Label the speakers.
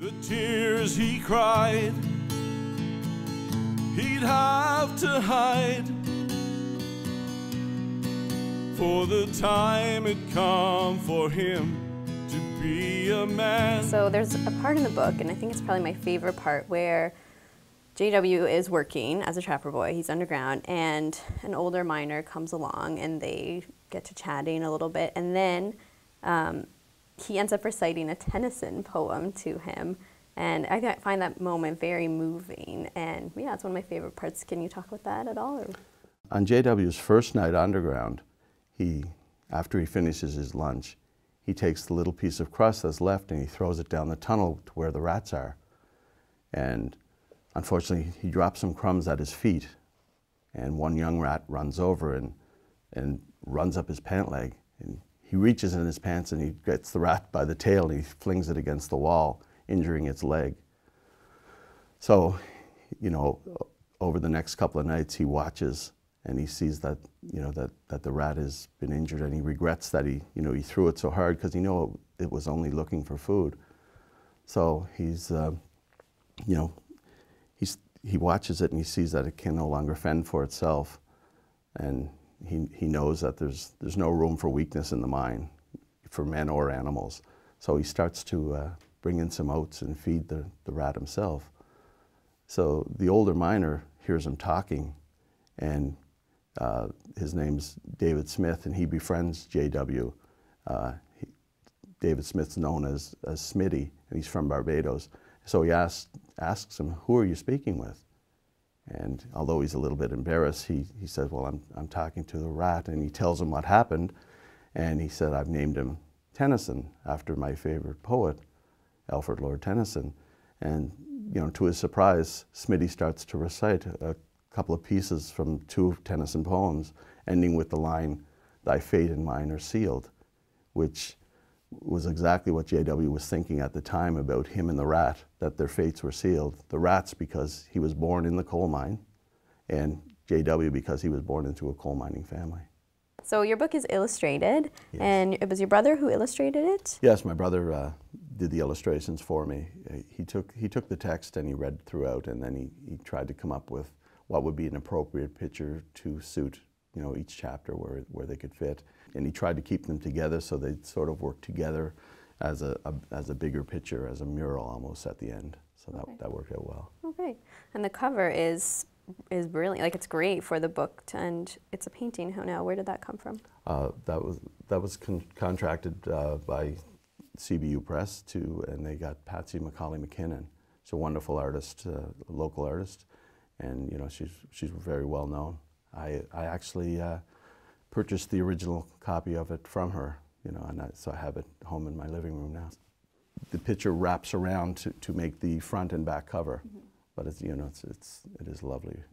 Speaker 1: The tears he cried, he'd have to hide, for the time had come for him to be a man.
Speaker 2: So there's a part in the book, and I think it's probably my favorite part, where JW is working as a trapper boy. He's underground, and an older miner comes along, and they get to chatting a little bit, and then he ends up reciting a Tennyson poem to him, and I find that moment very moving, and yeah, it's one of my favorite parts. Can you talk about that at all? Or?
Speaker 3: On JW's first night underground, after he finishes his lunch, he takes the little piece of crust that's left and he throws it down the tunnel to where the rats are. And unfortunately, he drops some crumbs at his feet, and one young rat runs over and runs up his pant leg. And he reaches in his pants and he gets the rat by the tail and he flings it against the wall, injuring its leg. So, you know, over the next couple of nights, he watches and he sees that, you know, that the rat has been injured, and he regrets that he threw it so hard, because he knew it was only looking for food. So he's, you know, he watches it and he sees that it can no longer fend for itself, and he knows that there's no room for weakness in the mine, for men or animals. So he starts to bring in some oats and feed the rat himself. So the older miner hears him talking, and his name's David Smith, and he befriends JW. David Smith's known as Smitty, and he's from Barbados. So he asks him, "Who are you speaking with?" And although he's a little bit embarrassed, he says, "Well, I'm talking to the rat," and he tells him what happened. And he said, "I've named him Tennyson after my favorite poet, Alfred Lord Tennyson." And you know, to his surprise, Smitty starts to recite a couple of pieces from two Tennyson poems, ending with the line, "Thy fate and mine are sealed," which was exactly what JW was thinking at the time about him and the rat, that their fates were sealed. The rat's because he was born in the coal mine, and JW because he was born into a coal mining family.
Speaker 2: So your book is illustrated, yes. And it was your brother who illustrated it?
Speaker 3: Yes, my brother did the illustrations for me. He took the text and he read throughout, and then he tried to come up with what would be an appropriate picture to suit, you know, each chapter where they could fit. And he tried to keep them together so they'd sort of work together as a bigger picture, as a mural almost at the end. So okay. that worked out well.
Speaker 2: Okay, and the cover is brilliant. Like, it's great for the book, and it's a painting. Now, where did that come from?
Speaker 3: That was contracted by CBU Press and they got Patsy Macaulay McKinnon. She's a wonderful artist, a local artist, and you know, she's very well known. I actually purchased the original copy of it from her, you know, and so I have it home in my living room now. The picture wraps around to make the front and back cover, but it's, you know, it is lovely.